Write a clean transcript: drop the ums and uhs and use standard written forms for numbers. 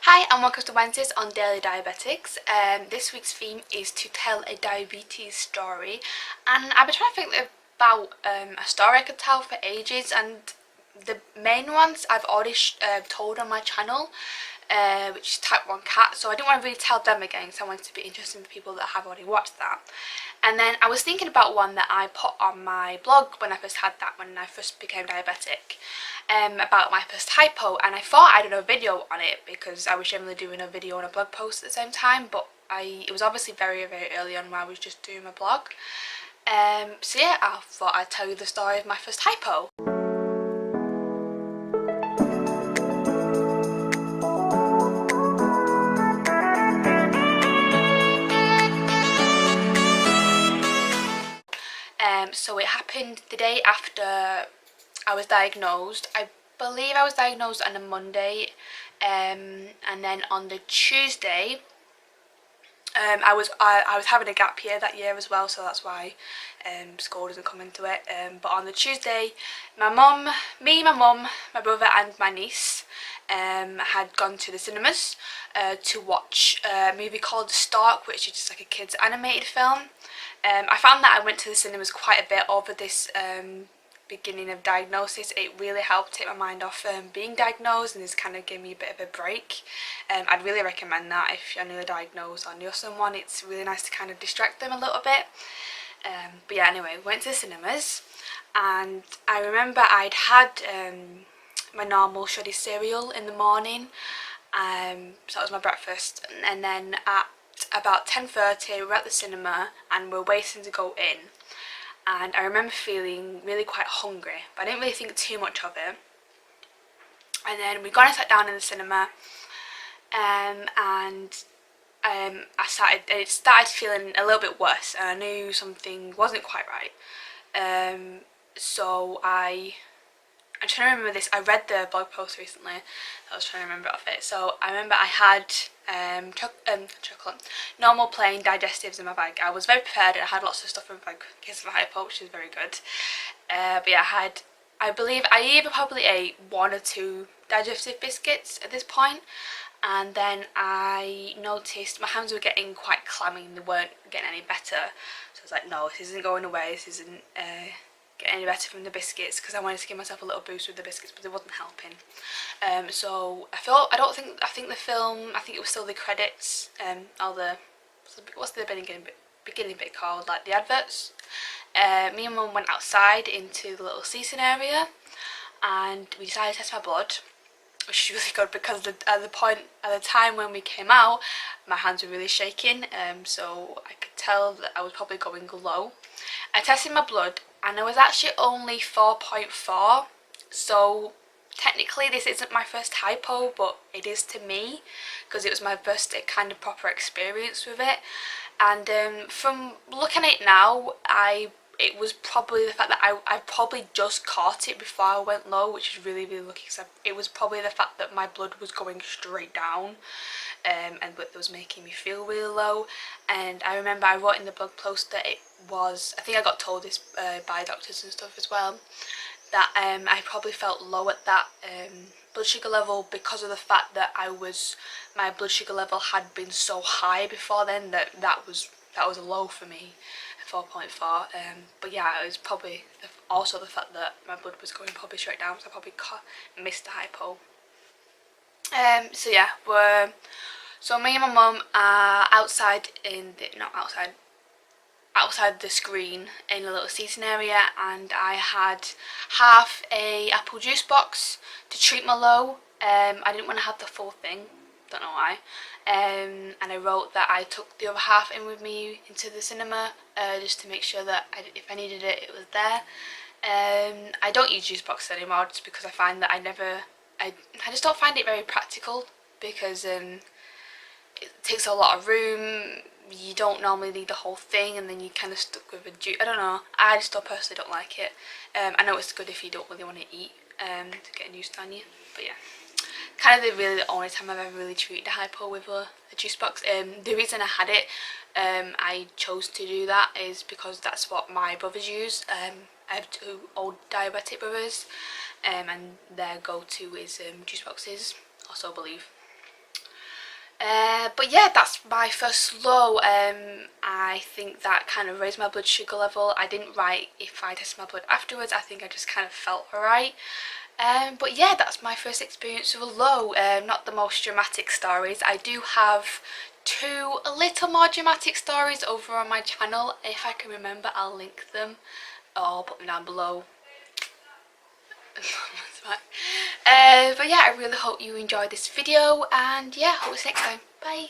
Hi and welcome to Wednesdays on Daily Diabetics. This week's theme is to tell a diabetes story, and I've been trying to think about a story I could tell for ages, and the main ones I've already told on my channel, which is Type 1 Cat, so I didn't want to really tell them again because I wanted to be interesting for people that have already watched that. And then I was thinking about one that I put on my blog when I first became diabetic, about my first hypo, and I thought I did a video on it because I was generally doing a video and a blog post at the same time, but it was obviously very early on when I was just doing my blog. So yeah, I thought I'd tell you the story of my first hypo. So it happened the day after I was diagnosed. I believe I was diagnosed on a Monday, and then on the Tuesday, I was having a gap year that year as well, so that's why school doesn't come into it. But on the Tuesday, my mum, my brother and my niece had gone to the cinemas to watch a movie called The Stork, which is just like a kids animated film. I found that I went to the cinemas quite a bit over this beginning of diagnosis. It really helped take my mind off being diagnosed, and this kind of gave me a bit of a break. I'd really recommend that if you're newly diagnosed or knew someone. It's really nice to kind of distract them a little bit. But yeah, anyway, we went to the cinemas, and I remember I'd had my normal shoddy cereal in the morning, so that was my breakfast, and then at about 10:30 we were at the cinema and we're waiting to go in, and I remember feeling really quite hungry, but I didn't really think too much of it. And then we got and sat down in the cinema, and it started feeling a little bit worse, and I knew something wasn't quite right. So I'm trying to remember this. I read the blog post recently. I was trying to remember off it. So I remember I had normal plain digestives in my bag. I was very prepared. I had lots of stuff in my bag in case of a hypo, which is very good. But yeah, I believe I either probably ate one or two digestive biscuits at this point, and then I noticed my hands were getting quite clammy and they weren't getting any better. So I was like, no, this isn't going away. This isn't get any better from the biscuits, because I wanted to give myself a little boost with the biscuits, but it wasn't helping. So I think the film, I think it was still the credits, all the, what's the beginning bit called, like the adverts. Me and mum went outside into the little seating area, and we decided to test my blood, which is really good because at the time when we came out, my hands were really shaking, so I could tell that I was probably going low. I tested my blood and it was actually only 4.4, so technically this isn't my first hypo, but it is to me because it was my first kind of proper experience with it. And from looking at it now, it was probably the fact that I probably just caught it before I went low, which is really lucky, because it was probably the fact that my blood was going straight down, and that was making me feel really low. And I remember I wrote in the blog post that it was, I think I got told this by doctors and stuff as well, that I probably felt low at that blood sugar level because of the fact that my blood sugar level had been so high before then that was a low for me, 4.4. But yeah, it was probably also the fact that my blood was going probably straight down, so I probably missed the hypo. So yeah, so me and my mum are outside outside the screen in a little seating area, and I had half a apple juice box to treat my low. I didn't want to have the full thing, don't know why, and I wrote that I took the other half in with me into the cinema, just to make sure that if I needed it, it was there. I don't use juice boxes anymore just because I find that I just don't find it very practical, because it takes a lot of room. You don't normally need the whole thing, and then you're kind of stuck with a juice. I don't know, I just personally don't like it. I know it's good if you don't really want to eat, to get a juice on you, but yeah, kind of the only time I've ever really treated a hypo with a juice box. The reason I had it, I chose to do that is because that's what my brothers use. I have two old diabetic brothers, and their go-to is juice boxes, also I believe. But yeah, that's my first low. I think that kind of raised my blood sugar level. I didn't write if I tested my blood afterwards. I think I just kind of felt alright. But yeah, that's my first experience with a low. Not the most dramatic stories. I do have two a little more dramatic stories over on my channel. If I can remember, I'll link them or put them down below. But yeah, I really hope you enjoyed this video, and yeah, hope to see you next time. Bye.